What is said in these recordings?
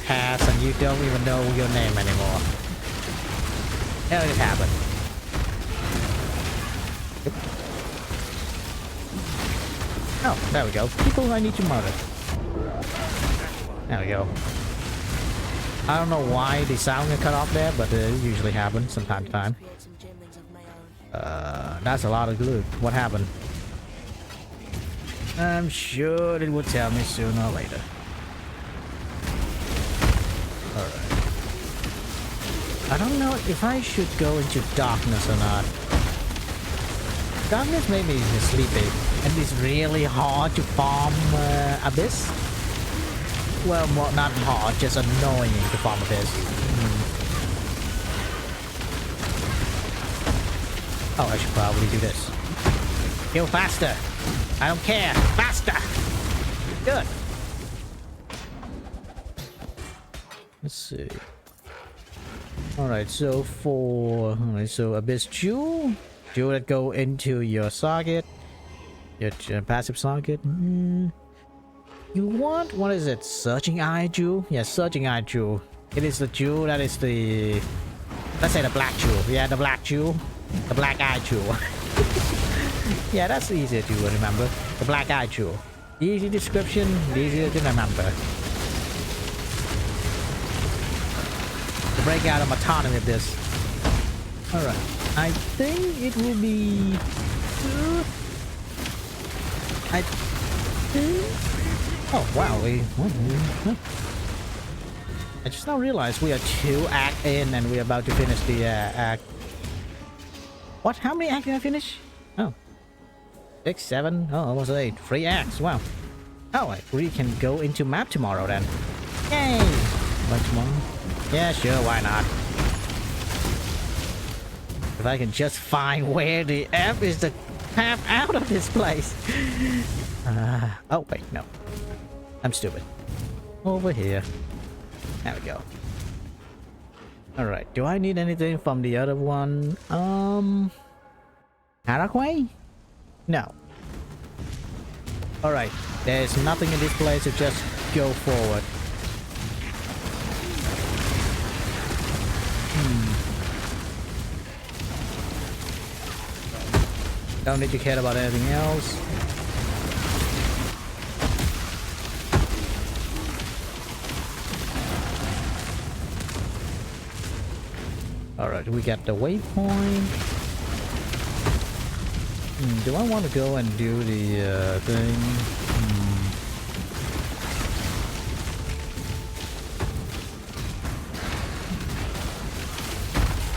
pass and you don't even know your name anymore. How did it happen? Yep. Oh, there we go. People I need to murder. There we go. I don't know why the sound got cut off there, but it usually happens from time to time. That's a lot of glue. What happened? I'm sure it would tell me sooner or later. Alright. I don't know if I should go into darkness or not. Darkness made me sleepy, and it's really hard to farm Abyss. Well, not hard, just annoying to farm Abyss. Oh, I should probably do this. Kill faster! I don't care! Faster! Good! Let's see. Alright, so for... Alright, so Abyss Jewel. Jewel that go into your socket. Your passive socket. You want... What is it? Searching Eye Jewel? Yeah, Searching Eye Jewel. It is the jewel that is the... Let's say the black jewel. Yeah, the black jewel. The black eye jewel. Yeah, that's easier to remember. The black eye jewel. Easy description, easier to remember. To break out of autonomy of this. Alright. I think it will be... I think... Oh, wow. I just now realized we are 2 acts in and we're about to finish the act. What? How many acts did I finish? Oh. 6, 7, oh, almost 8. 3 acts, wow. Oh, we can go into map tomorrow then. Yay! Like tomorrow? Yeah, sure, why not? If I can just find where the F is the path out of this place. Oh, wait, no. I'm stupid. Over here. There we go. Alright, do I need anything from the other one? Paraguay? No. Alright, there's nothing in this place, so just go forward. Don't need to care about anything else. Alright, we got the waypoint. Do I want to go and do the thing?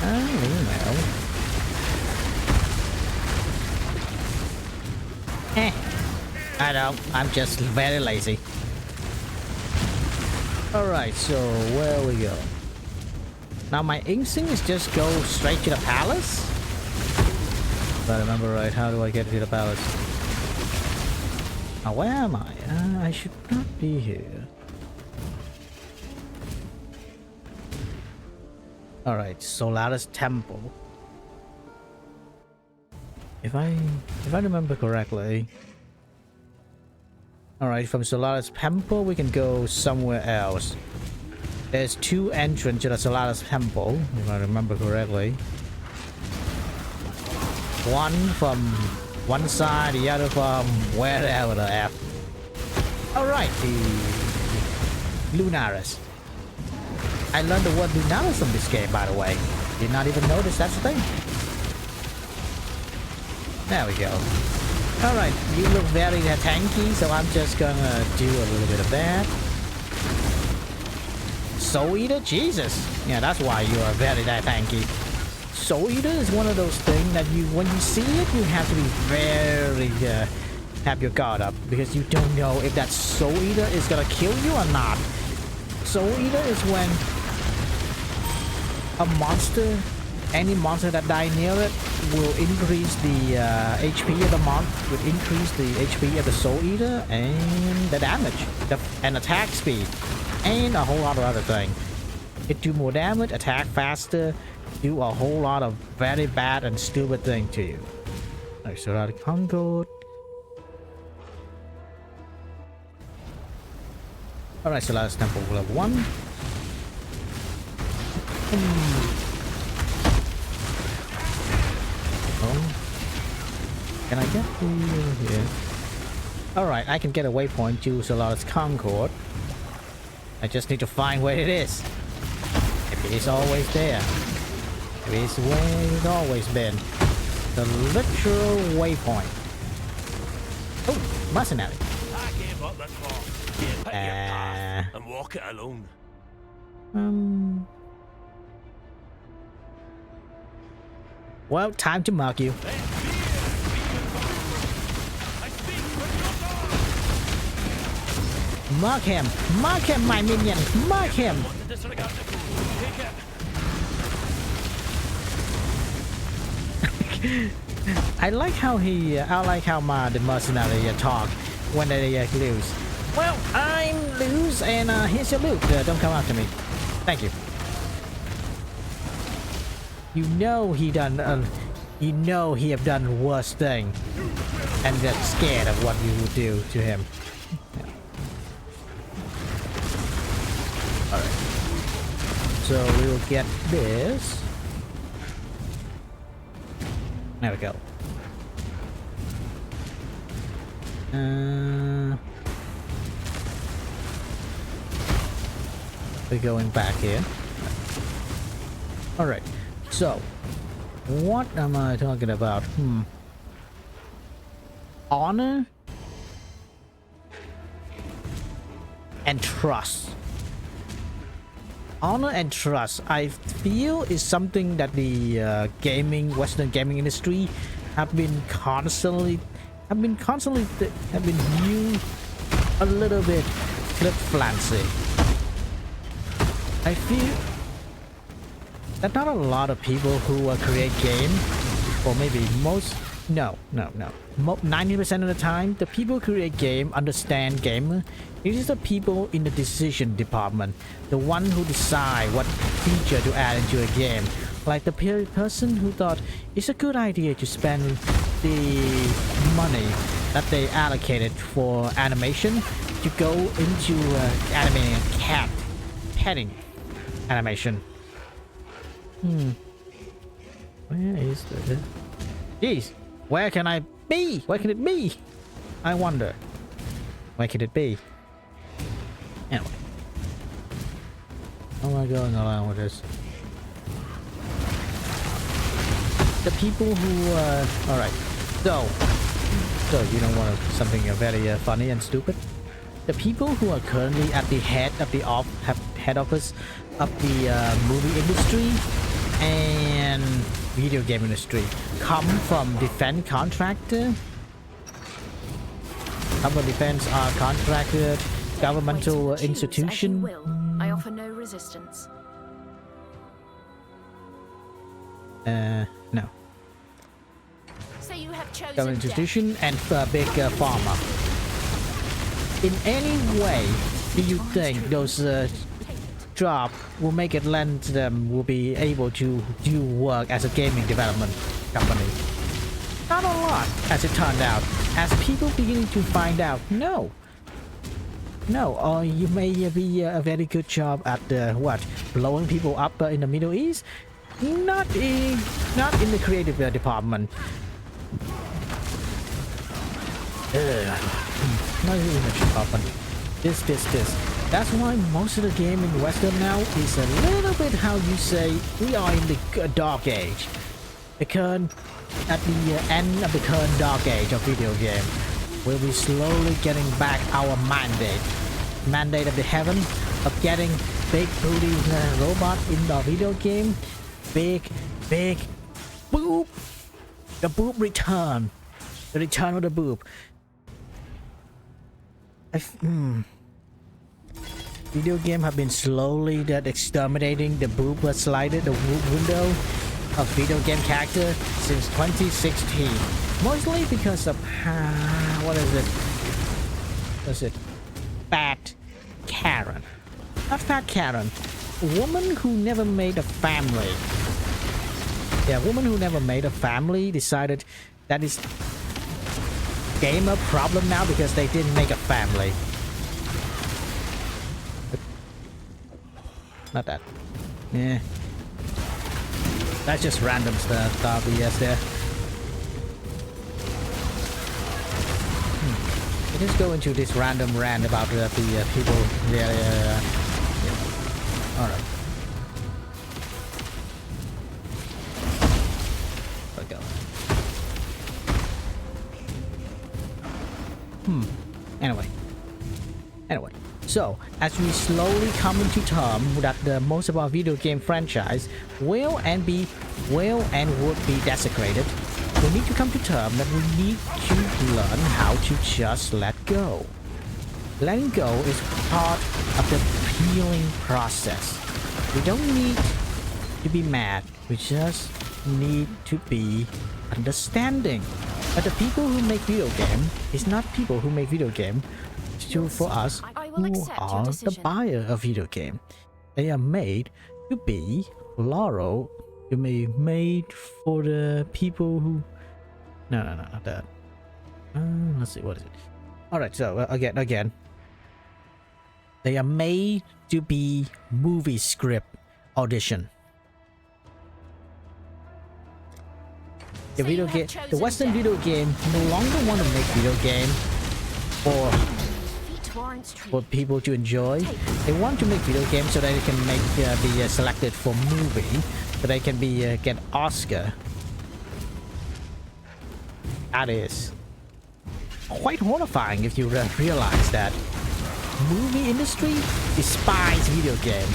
I don't know. I know, I'm just very lazy. Alright, so where we go? Now my instinct is just go straight to the palace. If I remember right, how do I get to the palace? Now where am I? I should not be here. Alright, Solaris Temple. If I remember correctly. Alright, from Solaris Temple we can go somewhere else. There's 2 entrances to the Solaris Temple, if I remember correctly. One from one side, the other from wherever the F. Alright, the Lunaris. I learned the word Lunaris from this game, by the way. Did not even notice that's the thing. There we go. Alright, you look very tanky, so I'm just gonna do a little bit of that. Soul Eater? Jesus! Yeah, that's why you are very tanky. Soul Eater is one of those things that you, when you see it, you have to be very, have your guard up. Because you don't know if that Soul Eater is gonna kill you or not. Soul Eater is when a monster, any monster that die near it, will increase the HP of the monster, will increase the HP of the Soul Eater, and the damage, and attack speed. And a whole lot of other things. It do more damage, attack faster, do a whole lot of very bad and stupid things to you. Alright, so that Concord. Alright, so last temple level 1. Oh. Can I get through here? Alright, I can get a waypoint to Solaris Concord. I just need to find where it is. Maybe it's always there. Maybe it's where it's always been. The literal waypoint. Oh, mercenary. I gave up that far. You pick your path and walk it alone. Well, time to mark you. Mark him! Mark him, my minion! Mark him! I like how the mercenary talk when they lose. Well, I'm lose, and here's your loot. Don't come after me. Thank you. You know he done. You know he have done worse thing, and get scared of what you will do to him. All right. So we will get this. There we go. We're going back here. All right. So, what am I talking about? Honor and trust. Honor and trust, I feel, is something that the Western gaming industry have been constantly used a little bit flip-flancy. I feel that not a lot of people who create game, or maybe most, no, 90% of the time, the people who create game understand game. It is the people in the decision department, the one who decide what feature to add into a game. Like the person who thought it's a good idea to spend the money that they allocated for animation to go into animating a cat, petting animation. Where is the... Jeez, where can I be? Where can it be? I wonder. Where could it be? Anyway. How am I going along with this? The people who alright. So you don't want something very funny and stupid? The people who are currently at the head of the head office of the movie industry and video game industry come from defense contractor, contractor, governmental institution. I offer no resistance. No. So you have chosen Government institution and big pharma. In any way, do you think those jobs will make it land them will be able to do work as a gaming development company? Not a lot, as it turned out. As people beginning to find out, no. Or you may be a very good job at blowing people up in the Middle East. Not in the creative department. Not in the department. This. That's why most of the game in Western now is a little bit how you say we are in the dark age. At the end of the current dark age of video game, we'll be slowly getting back our mandate of the heaven of getting big booty robot in the video game. Big boob. The boob return. The return of the boob. Video game have been slowly exterminating the boob slider, the boob window of video game character since 2016. Mostly because of what is it? Fat Karen. Not Fat Karen. A woman who never made a family. Yeah, a woman who never made a family decided that is gamer problem now because they didn't make a family. Not that. Yeah. That's just random stuff, BS there. Just go into this random rant about the people. Yeah. All right. Let's go. Anyway. So, as we slowly come into terms that most of our video game franchise will and would be desecrated, we need to come to terms that we need to learn how to just let go. Letting go is part of the healing process. We don't need to be mad. We just need to be understanding. But the people who make video game is not people who make video game for us who are the buyer of video game. They are made to be Laurel. You may made for the people who no not that. Let's see, what is it? All right, so again they are made to be movie script audition. The video game, the Western video game no longer want to make video game for people to enjoy. They want to make video games so that they can be selected for movie, so they can be get Oscar. That is quite horrifying if you realize that movie industry despise video game.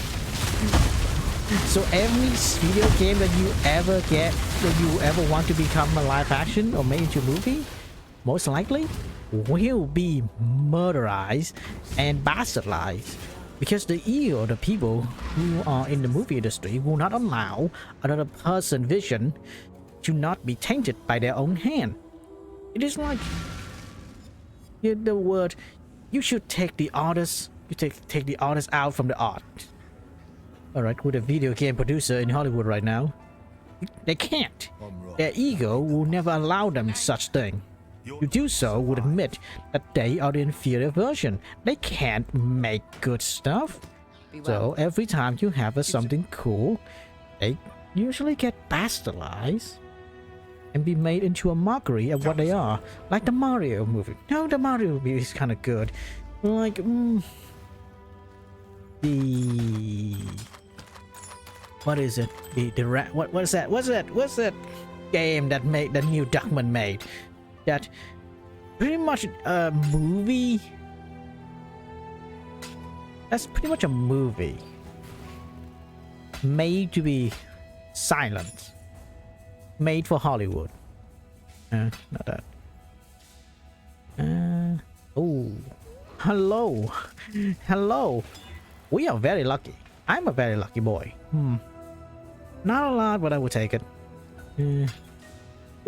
So every video game that you ever get, that you ever want to become a live action or made into movie, most likely will be murderized and bastardized, because the ego of the people who are in the movie industry will not allow another person's vision to not be tainted by their own hand. It is like the word, you should take the artist, take the artist out from the art. All right, with a video game producer in Hollywood right now, they can't. Their ego will never allow them such thing. To do so would admit that they are the inferior version. They can't make good stuff. So every time you have something cool, they usually get bastardized and be made into a mockery of what they are. Like the Mario movie. No, the Mario movie is kind of good. Like, what is it? What's that game that made the new Duckman made? That pretty much a movie. That's pretty much a movie made to be silent, made for Hollywood. Not that. Oh, hello. We are very lucky. I'm a very lucky boy. Not a lot, but I will take it.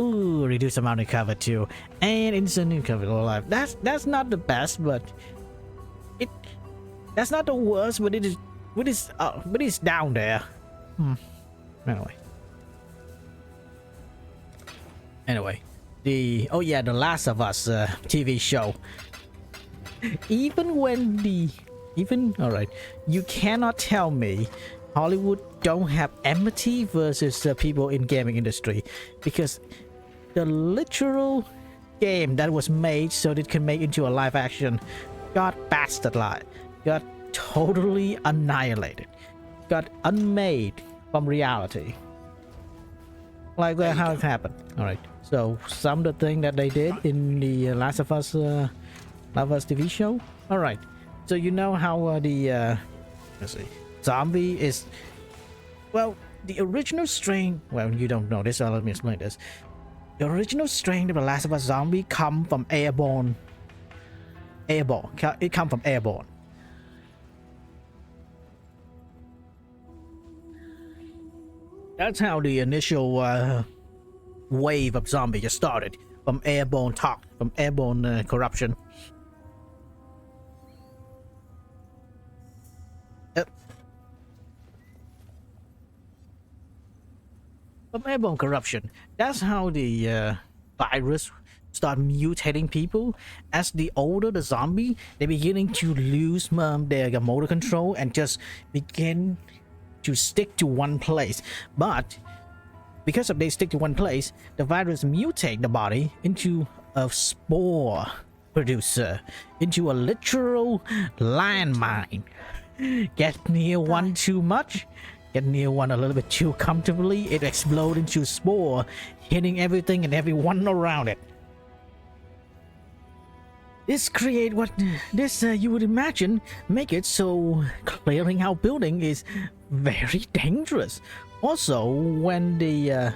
Ooh, reduce amount of cover too, and instant recover life. That's not the best, but that's not the worst. But it's down there. Anyway, the Last of Us TV show. All right, you cannot tell me Hollywood don't have empathy versus people in gaming industry, because the literal game that was made so that it can make into a live action got bastardized, got totally annihilated, got unmade from reality. Like how it happened. All right, so some of the thing that they did in the Last of Us TV show. All right, so you know how let's see, zombie is, well, the original strain. Well, you don't know this, so let me explain this. The original strain of the Last of Us zombie come from airborne. It come from airborne. That's how the initial wave of zombie just started, from airborne talk, from airborne corruption. From airborne corruption. That's how the virus start mutating people. As the older the zombie, they're beginning to lose their motor control and just begin to stick to one place. But Because of they stick to one place, the virus mutate the body into a spore producer, into a literal landmine. Get near one too much, get near one a little bit too comfortably, it explodes into spore, hitting everything and everyone around it. This create what this you would imagine make it so clearing out building is very dangerous. Also, when the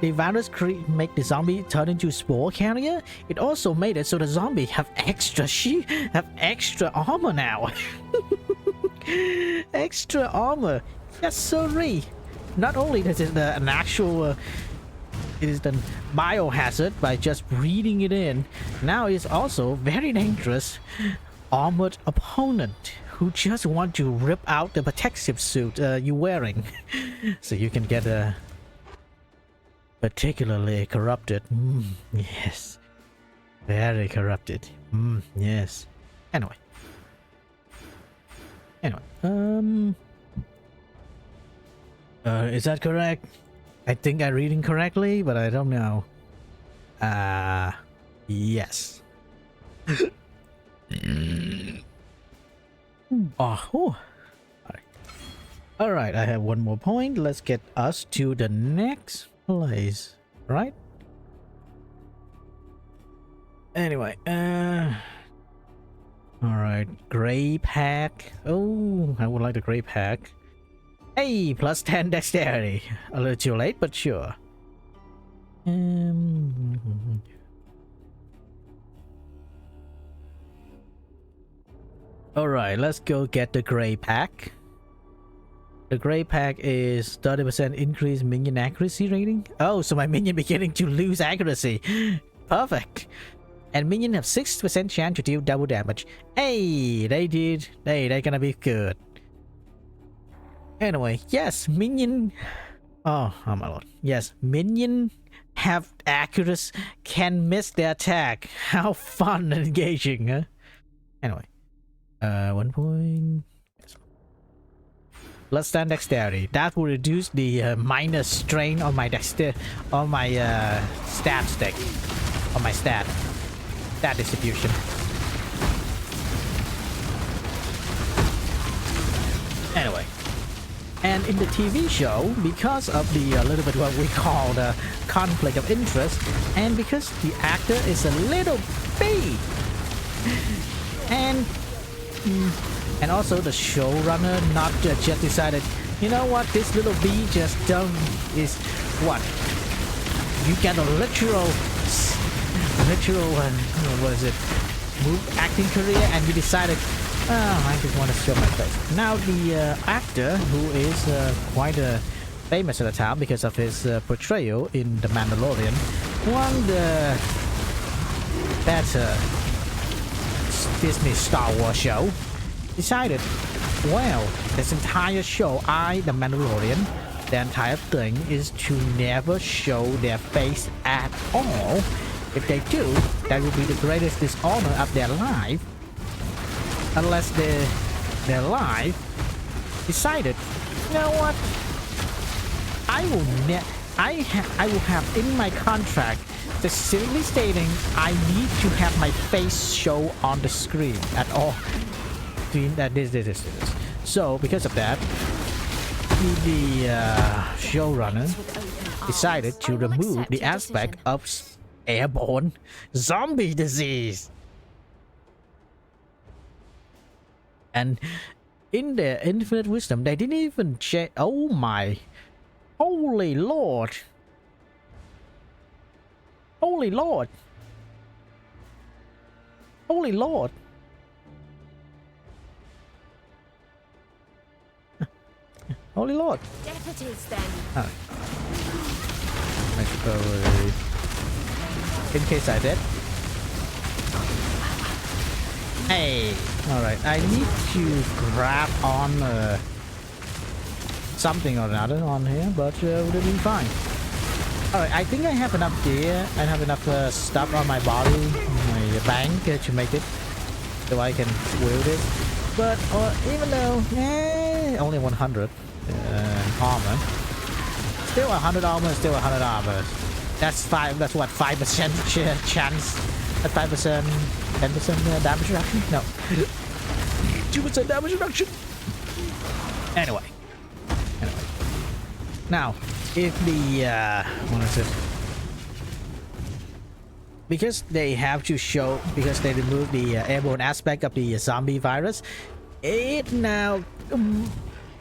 virus make the zombie turn into spore carrier, it also made it so the zombie have extra armor now. Extra armor. Yes, sorry. Not only is it an actual it is the biohazard by just breathing it in, now it's also very dangerous armored opponent who just want to rip out the protective suit you're wearing. So you can get a particularly corrupted. Yes, very corrupted. Yes. Anyway, is that correct? I think I'm reading correctly, but I don't know. Yes. Oh. All right, I have one more point. Let's get us to the next place, right? Anyway, all right, gray pack. Oh, I would like the gray pack. Hey, plus 10 dexterity. A little too late, but sure. Alright, let's go get the gray pack. The gray pack is 30% increased minion accuracy rating. Oh, so my minion beginning to lose accuracy. Perfect. And minion have 6% chance to deal double damage. Hey, they did. Hey, they're gonna be good. Anyway, yes, minion. Oh my lord. Yes, minion have accuracy, can miss their attack. How fun and engaging, huh? Anyway, 1 point. Let's stand dexterity. That will reduce the minus strain on my on my stat stick, on my stat distribution. Anyway. And in the TV show, because of the little bit what we call the conflict of interest, and because the actor is a little bee, and also the showrunner not just decided, you know what, this little bee just is what you get a literal what is it, acting career, and you decided, oh, I just want to show my face. Now the actor, who is quite famous at the time because of his portrayal in The Mandalorian, won the better Disney Star Wars show, decided, well, this entire show, The Mandalorian, the entire thing is to never show their face at all. If they do, that will be the greatest dishonor of their life. Unless their life decided, you know what, I will have in my contract specifically stating I need to have my face show on the screen at all. That this. So because of that, the showrunner decided to remove the aspect of airborne zombie disease. And in their infinite wisdom, they didn't even check. Oh my, holy lord, holy lord, holy lord. Holy lord. Deputies then. Oh. I suppose in case I did. Hey, alright, I need to grab on something or another on here, but it'll be fine. Alright, I think I have enough gear, I have enough stuff on my body, my bank to make it, so I can wield it. But even though, only 100 armor, Still 100 armor, still 100 armor. That's what, 5% chance? At 5%, 10% damage reduction? No. 2% damage reduction. Anyway. Now, if the what is it? Because they have to show, because they removed the airborne aspect of the zombie virus, it now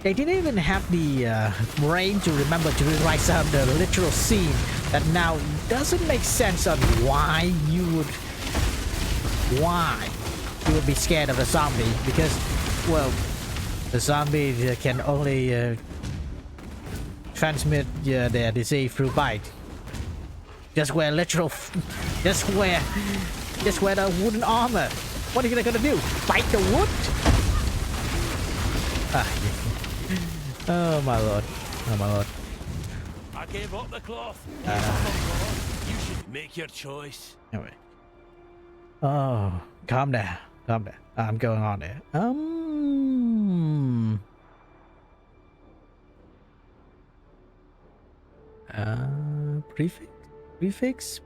they didn't even have the brain to remember to rewrite some of the literal scene that now doesn't make sense on why you would be scared of a zombie, because, well, the zombie can only transmit their disease through bite. Just wear just wear the wooden armor. What are you gonna do? Bite the wood? Oh my lord. Oh my lord. I gave up the cloth. You should make your choice. Anyway. Oh, calm down. Calm down. I'm going on there. Prefix,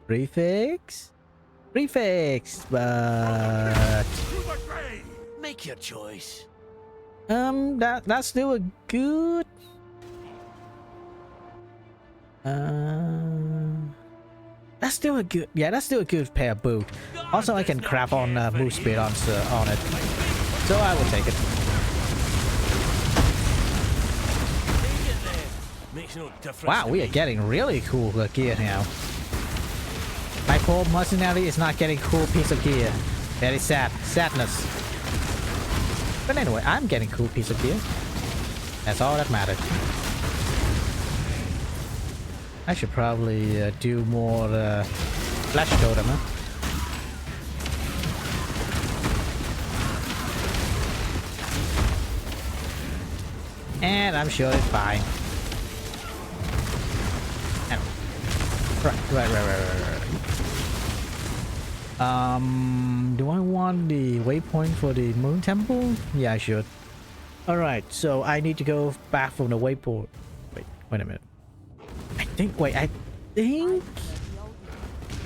but Make your choice. that's still a good that's still a good, yeah, that's still a good pair of boot. Also, I can craft on move speed on it, so I will take it. Makes no difference. Wow, we are getting really cool gear now. My poor mercenary is not getting cool piece of gear. Very sadness. But anyway, I'm getting cool piece of gear. That's all that matters. I should probably do more flash totem, huh? And I'm sure it's fine. Right. Do I want the waypoint for the moon temple? Yeah, I should. Alright, so I need to go back from the waypoint. Wait a minute. I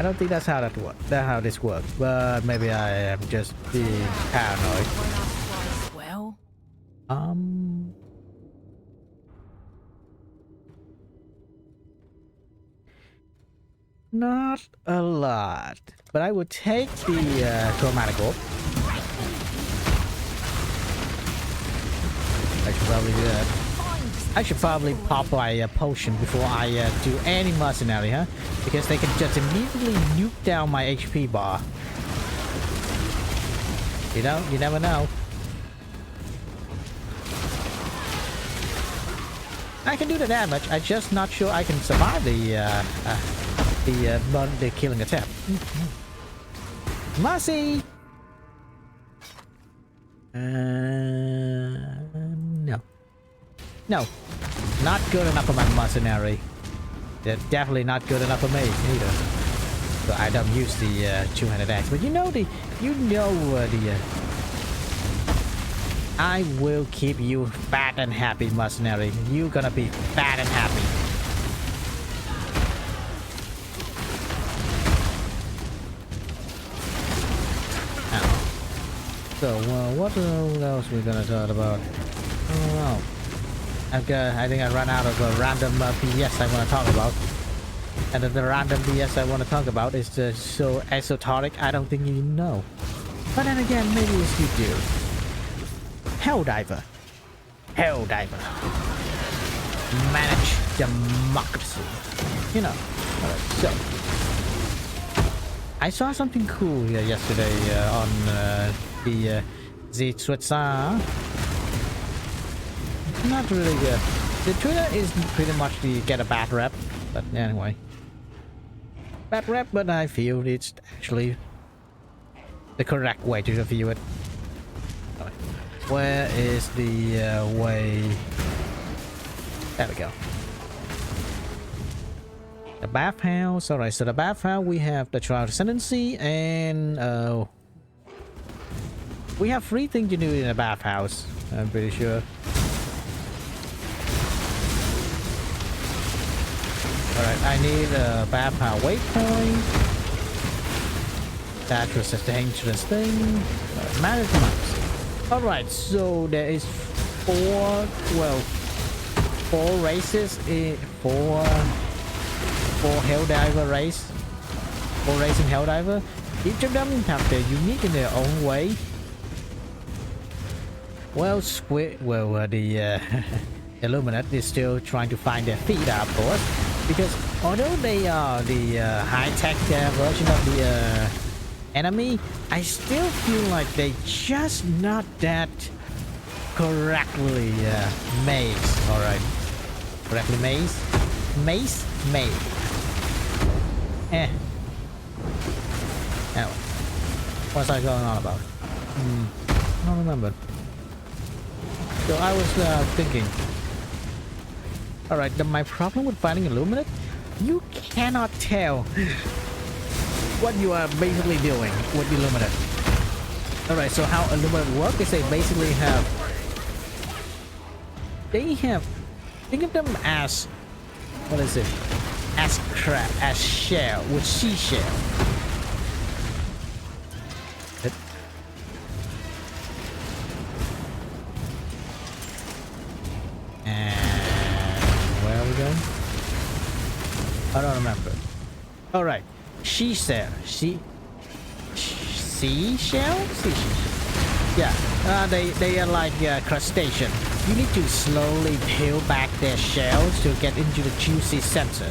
don't think that's how that works. That's how this works. But maybe I am just being paranoid. Well, not a lot, but I would take the chromatic orb. I should probably do that. I should probably pop my potion before I do any mercenary, huh? Because they can just immediately nuke down my HP bar. You know, you never know. I can do the damage. I'm just not sure I can survive the killing attempt. Mercy. No, not good enough for my mercenary. They're definitely not good enough for me either. So I don't use the two-handed axe. But I will keep you fat and happy, mercenary. You're gonna be fat and happy. So, what else we gonna talk about? Oh, well. I think I ran out of random BS I want to talk about. And the random BS I want to talk about is just so esoteric I don't think you know. But then again, maybe yes you do. Helldiver. Manage democracy. You know. Alright, so. I saw something cool here yesterday on the Twitter. Not really good. The Twitter is pretty much the get a bad rep, but anyway. Bad rep, but I feel it's actually the correct way to review it. Right. Where is the way? There we go. The bathhouse. Alright, so the bathhouse we have the trial ascendancy and we have 3 things to do in a bathhouse, I'm pretty sure. Alright, I need a bad power waypoint. That was a dangerous thing. Magic maps. Alright, so there is four races in four Helldiver race. Four racing Helldiver. Each of them have their unique in their own way. Well, the Illuminate is still trying to find their feet, of course, because although they are the high-tech version of the enemy, I still feel like they just not that correctly made. All right, correctly made. Now, what's I going on about? I don't remember. So I was thinking. Alright, my problem with fighting Illuminate, you cannot tell what you are basically doing with Illuminate. Alright, so how Illuminate work is they basically have... Think of them as... What is it? As crab, as shell, with seashell. I don't remember. All right, seashell. Seashell? Yeah. They are like crustacean. You need to slowly peel back their shells to get into the juicy center.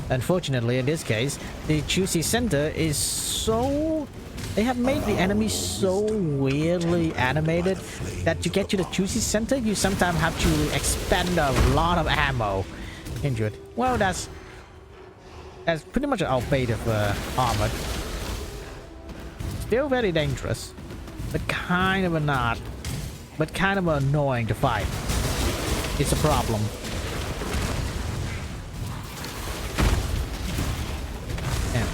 Unfortunately, in this case, the juicy center is so... They have made the enemy so weirdly animated that to get to the juicy center, you sometimes have to expend a lot of ammo into it. Well, that's pretty much an outbait of armor. Still very dangerous, but kind of not. But kind of annoying to fight. It's a problem. Yeah.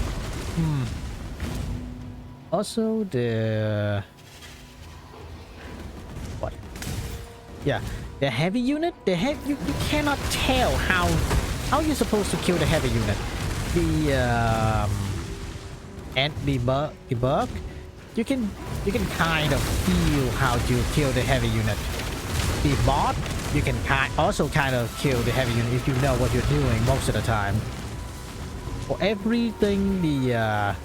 Also, the... What? Yeah. The heavy unit? You cannot tell how you're supposed to kill the heavy unit. The bug, you can kind of feel how to kill the heavy unit. The bot, you can also kind of kill the heavy unit if you know what you're doing most of the time. For everything, the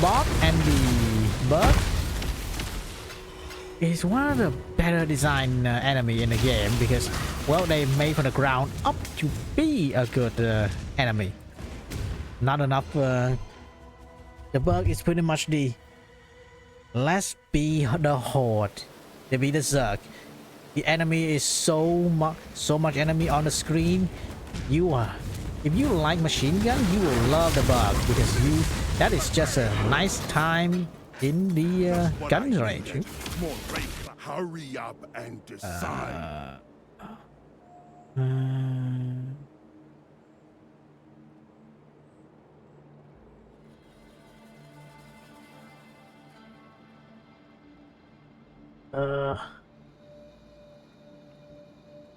bot and the bug is one of the better designed enemy in the game because, well, they made from the ground up to be a good enemy. Not enough. The bug is pretty much the let's be the horde, to be the Zerg. The enemy is so much enemy on the screen. If you like machine gun, you will love the bug because that is just a nice time in the gun range. Hurry up and decide.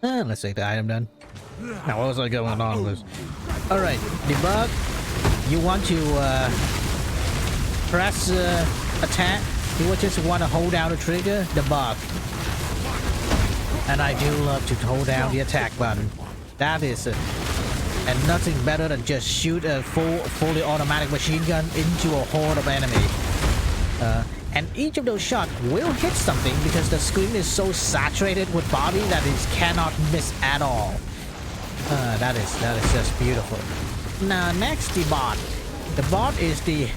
Let's take the item done. Now what was I going on with? Alright, debug. You want to press attack. You would just want to hold down the trigger, debug. And I do love to hold down the attack button. That is and nothing better than just shoot a fully automatic machine gun into a horde of enemy. And each of those shots will hit something because the screen is so saturated with body that it cannot miss at all. That is just beautiful. Now next, the bot. The bot is the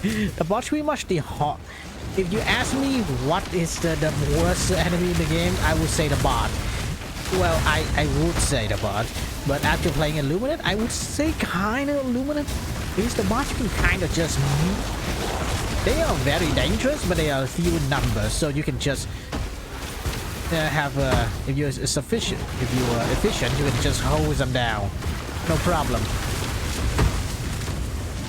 bot's pretty much the hot. If you ask me what is the worst enemy in the game, I would say the bot. Well, I would say the bot, but after playing Illuminate, I would say kind of Illuminate. Because the bots can kind of just... They are very dangerous, but they are few in numbers, so you can just have if you're efficient, you can just hose them down, no problem.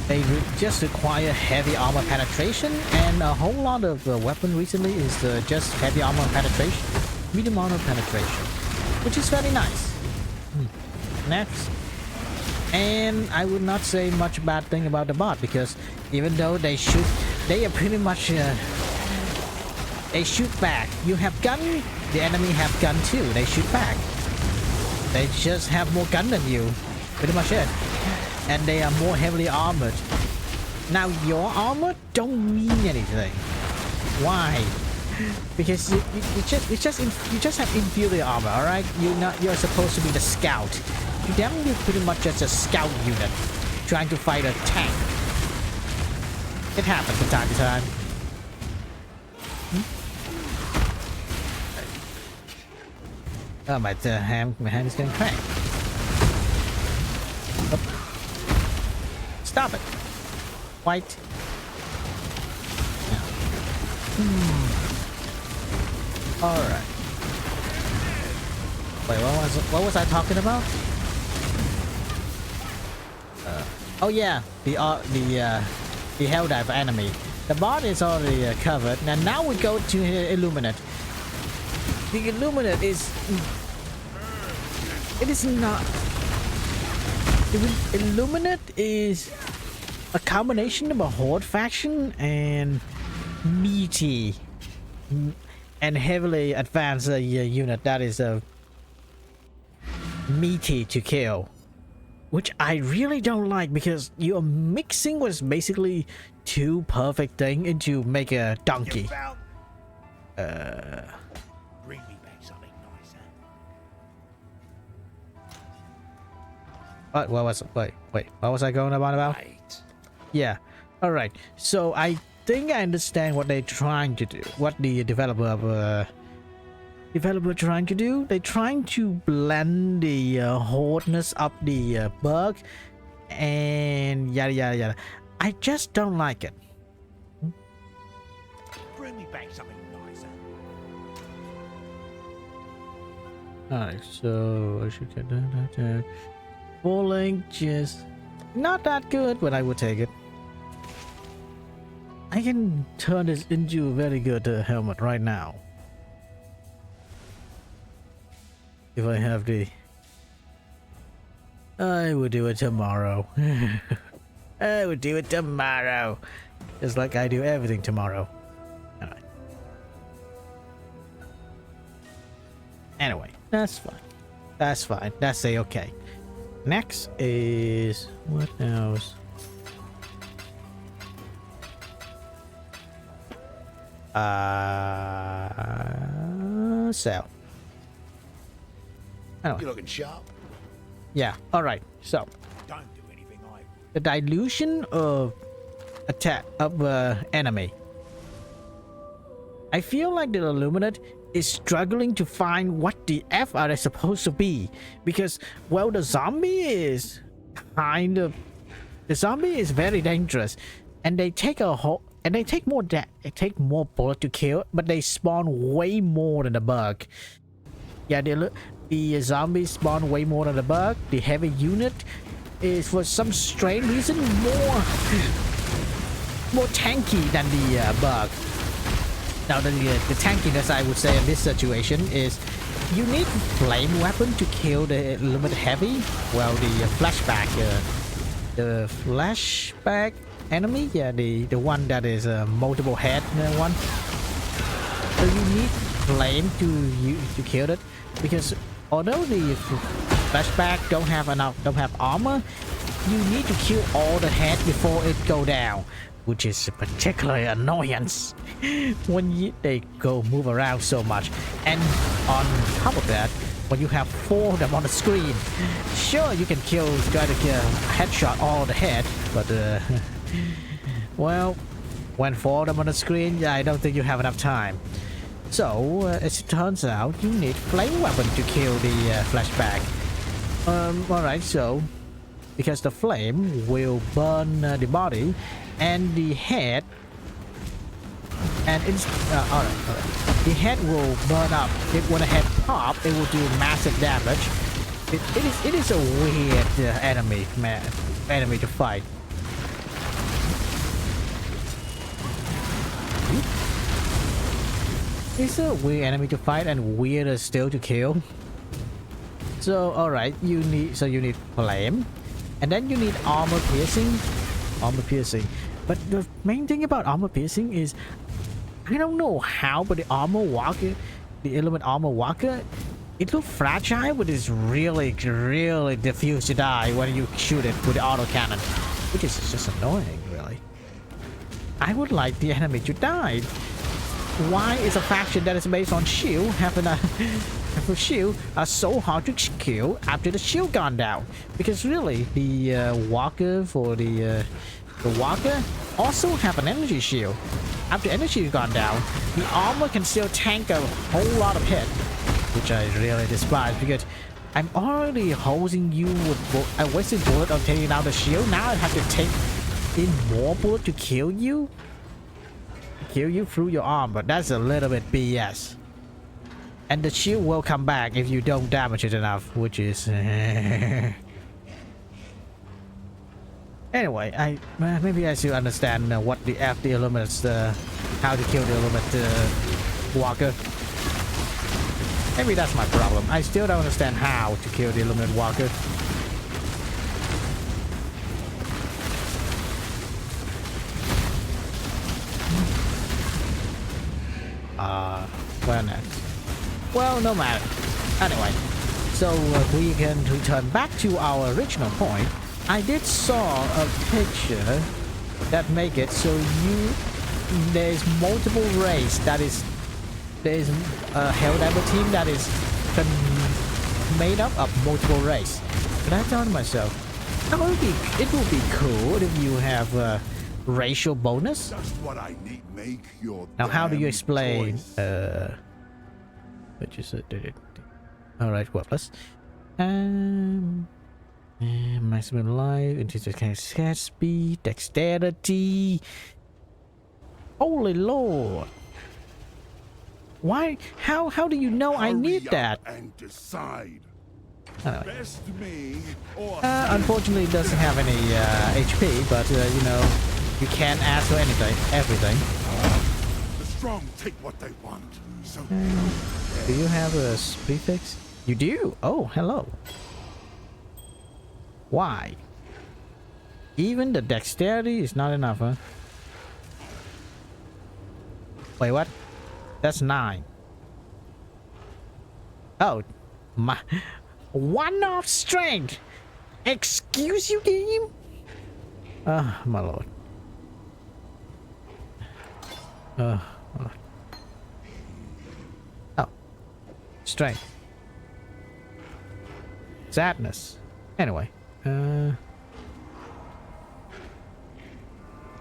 They just require heavy armor penetration, and a whole lot of weapon recently is just heavy armor penetration, medium armor penetration, which is very nice. Next, And I would not say much bad thing about the bot, because even though they shoot, they are pretty much they shoot back. You have gun, the enemy have gun too. They shoot back. They just have more gun than you. Pretty much it. And they are more heavily armored. Now your armor don't mean anything. Why? Because you just have inferior armor, all right? You're supposed to be the scout. To them, you're pretty much just a scout unit trying to fight a tank. It happens from time to time. Oh, my hand is getting cracked. Oh. Stop it. White. All right. Wait, what was I talking about? Oh yeah, the Helldiver enemy. The bot is already covered, and now we go to Illuminate. The Illuminate is... It is not... Illuminate is a combination of a Horde faction and meaty and heavily advanced unit that is meaty to kill. Which I really don't like, because you're mixing what's basically two perfect things into make a donkey. Bring me back something nicer. What was wait, what was I going about? Right. Yeah. All right. So I think I understand what they're trying to do. What the developer trying to do. They're trying to blend the hordeness of the bug and yada yada yada. I just don't like it. Bring me back something nicer. Alright, so I should get that. Full length, just not that good, but I would take it. I can turn this into a very good helmet right now. If I have the... I would do it tomorrow. I would do it tomorrow. Just like I do everything tomorrow. Alright. Anyway, that's fine. That's fine. That's okay. Next is... What else? Sell. Anyway. You're looking sharp. Yeah, alright. So, Don't do anything I... the dilution of attack of enemy. I feel like the Illuminate is struggling to find what the F are they supposed to be, because well, the zombie is kind of... The zombie is very dangerous, and they take a whole... And they take more bullet to kill, but they spawn way more than the bug. Yeah, the zombies spawn way more than the bug. The heavy unit is for some strange reason more tanky than the bug. Now the tankiness I would say in this situation is you need flame weapon to kill the Illuminate heavy. Well, the flashback enemy, yeah, the one that is multiple head one. So you need flame to kill it, because although the flashback don't have armor, you need to kill all the head before it go down, which is a particular annoyance when they move around so much. And on top of that, when you have 4 of them on the screen, sure you can try to headshot all the head, but well, when 4 of them on the screen, yeah, I don't think you have enough time. So as it turns out, you need flame weapon to kill the flashback. Alright, so because the flame will burn the body and the head, and it's alright. The head will burn up. When the head pop, it will do massive damage. It is a weird enemy to fight. It's a weird enemy to fight and weirder still to kill. So alright, you need flame, And then you need armor piercing. Armor piercing. But the main thing about armor piercing is, I don't know how, but the armor walker, the element armor walker, it looks fragile, but it's really, really diffuse to die when you shoot it with the auto cannon, which is just annoying, really. I would like the enemy to die. Why is a faction that is based on shield having a shield are so hard to kill after the shield gone down? Because really, the walker for the walker also have an energy shield. After energy has gone down, the armor can still tank a whole lot of hit, which I really despise, because I'm already hosing you with a wasted bullet of taking out the shield. Now I have to take in more bullet to kill you through your armor. That's a little bit BS. And the shield will come back if you don't damage it enough, which is anyway, maybe I should understand what the elements, how to kill the element walker. Maybe that's my problem. I still don't understand how to kill the element walker. Where next? Well, no matter. Anyway, so we can return back to our original point. I did saw a picture that make it so there's multiple race that is, there's a Helldiver team that is made up of multiple race. And I thought to myself, it would be cool if you have a racial bonus. Just what I need. Make your Now, how do you damn explain? choice. Which is it? All right, worthless. Maximum life, anti-attack speed, dexterity. Holy lord! Why? How do you know I need Hurry that? up and decide. Anyway. Best me or Unfortunately, it doesn't have any HP, but you know, you can ask for anything, everything. the strong take what they want. So Do you have a prefix? You do? Oh, hello. Why? Even the dexterity is not enough, huh? Wait, what? That's 9. Oh, my 1-off strength. Excuse you, game? Oh, my lord. Oh, strength. Sadness. Anyway.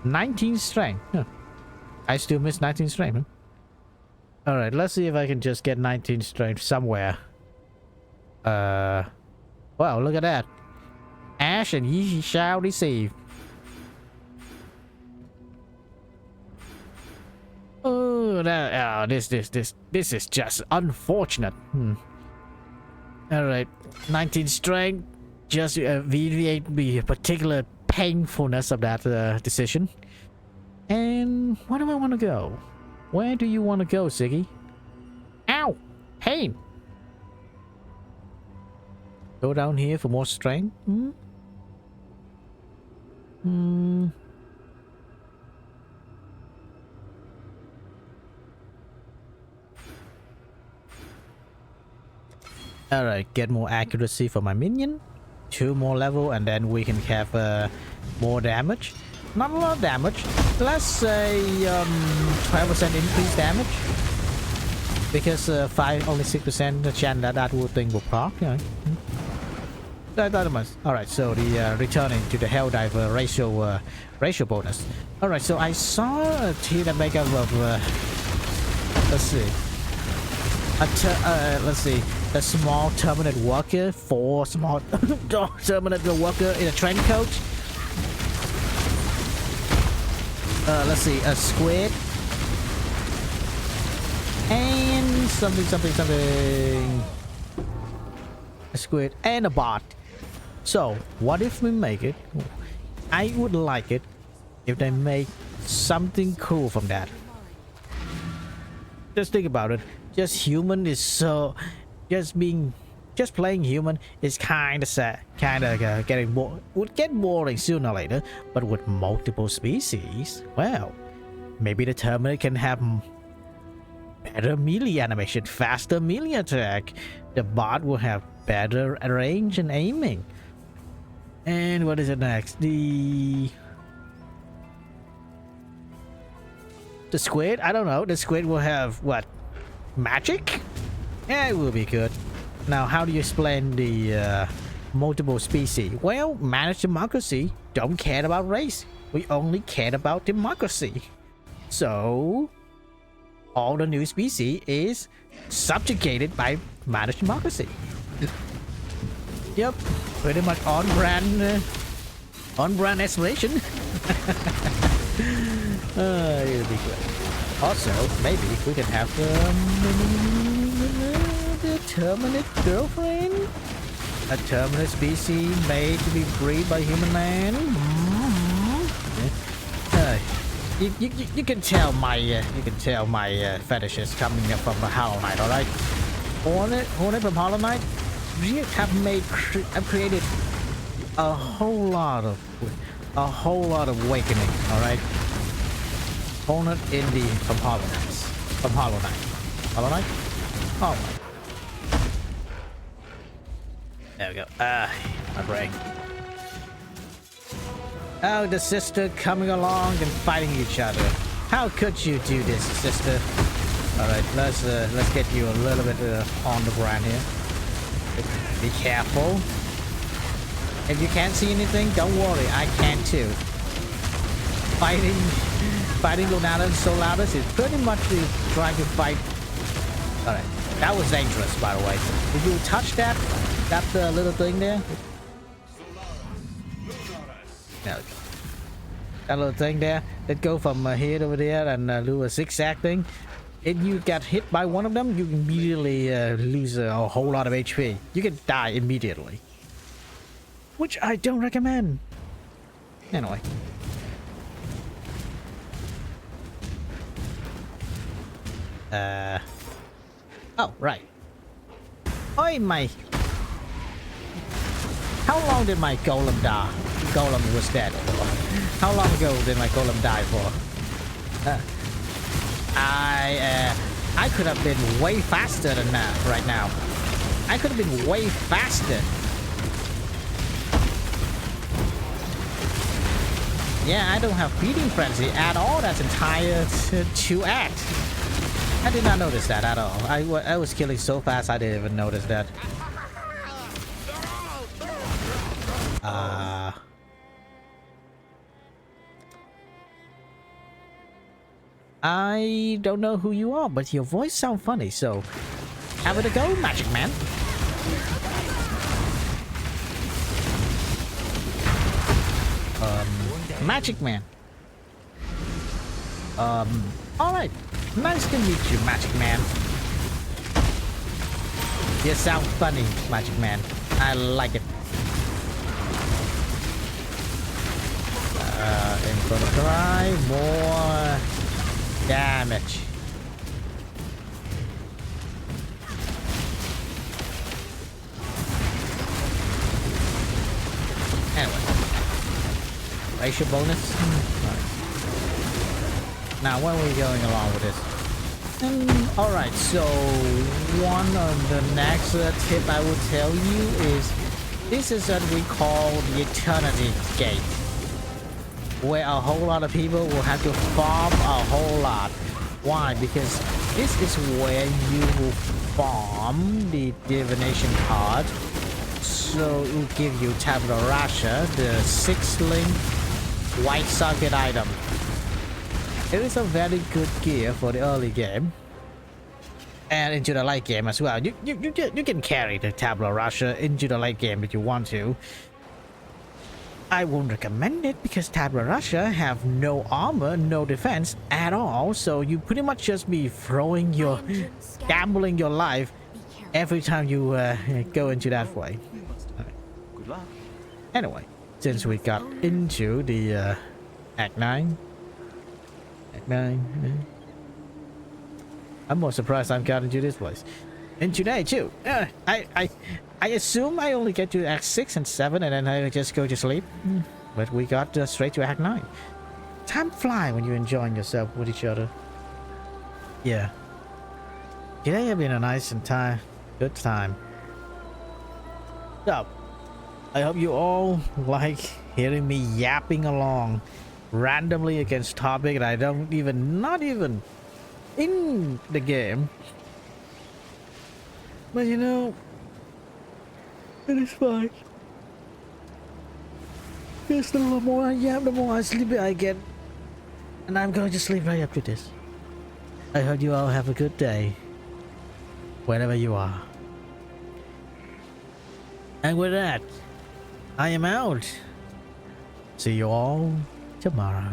19 strength. Huh. I still miss 19 strength. Huh? Alright, let's see if I can just get 19 strength somewhere. Wow, look at that. Ash and ye shall receive. Oh, this is just unfortunate. Alright, 19 strength. Just to alleviate the particular painfulness of that decision. And where do I want to go? Where do you want to go, Ziggy? Ow! Pain! Go down here for more strength? Alright, get more accuracy for my minion. 2 more level, and then we can have more damage. Not a lot of damage. Let's say 12% increase damage. Because only 6% the chance that thing will proc. Yeah. Alright, so the returning to the Helldiver ratio bonus. Alright, so I saw a team that make up of let's see. Let's see. A small terminate worker, 4 small terminate worker in a trench coat. Let's see, a squid. And something. A squid and a bot. So, what if we make it? I would like it if they make something cool from that. Just think about it. Just human is so... Just being just playing human is kind of sad, kind of getting would get boring sooner or later. But with multiple species, well, maybe the Terminator can have better melee animation, faster melee attack. The bot will have better range and aiming. And what is it next? The squid? I don't know. The squid will have what? Magic? Yeah, it will be good. Now, how do you explain the multiple species? Well, managed democracy don't care about race. We only care about democracy. So, all the new species is subjugated by managed democracy. Yep, pretty much on-brand explanation. It'll be good. Also, maybe we can have the Terminate girlfriend? A Terminate species made to be breed by human man? You can tell my fetish is coming from the Hollow Knight, alright? Hornet from Hollow Knight? We have created a whole lot of awakening, alright? Hornet Indie from Hollow Knight. Hollow Knight? Hollow Knight. There we go. My brain. Oh, the sister coming along and fighting each other. How could you do this, sister? Alright, let's get you a little bit on the ground here. Be careful. If you can't see anything, don't worry, I can too. Fighting Lunata and Solaris is pretty much trying to fight. Alright, that was dangerous, by the way. Did you touch that little thing there? There we go. That little thing there that go from here to over there and do a zigzag thing. If you get hit by one of them, you immediately lose a whole lot of HP. You can die immediately, which I don't recommend. Anyway. Oh, right. Oi, my. How long did my golem die? Golem was dead for? How long ago did my golem die for? I could have been way faster than that right now. I could have been way faster. Yeah, I don't have feeding frenzy at all. That's entire 2 acts. I did not notice that at all. I was killing so fast I didn't even notice that. I don't know who you are, but your voice sounds funny, so have it a go, Magic Man. Magic Man. Alright. Nice to meet you, Magic Man. You sound funny, Magic Man. I like it. Input drive, more damage. Anyway. Ratio bonus. Right. Now, where are we going along with this? Alright, so one of the next tip I will tell you is this is what we call the Eternity Gate, where a whole lot of people will have to farm a whole lot. Why? Because this is where you will farm the divination card. So it will give you Tabula Rasa, the 6-link white socket item. It is a very good gear for the early game and into the late game as well. You can carry the Tabula Rasa into the late game if you want to. I won't recommend it because Tabula Rasa have no armor, no defense at all, so you pretty much just be throwing your, gambling your life every time you go into that way. Right. Good luck. Anyway, since we got into the Act 9. Act 9. I'm more surprised I've got into this place. And today too. I assume I only get to Act 6 and 7 and then I just go to sleep. But we got straight to Act 9. Time fly when you're enjoying yourself with each other. Yeah. Today has been a nice and good time. So, I hope you all like hearing me yapping along randomly against topic that I don't even, not even in the game. But you know, it is fine. Just the more I yap, the more sleepy I get. And I'm going to sleep right after this. I hope you all have a good day. Wherever you are. And with that, I am out. See you all tomorrow.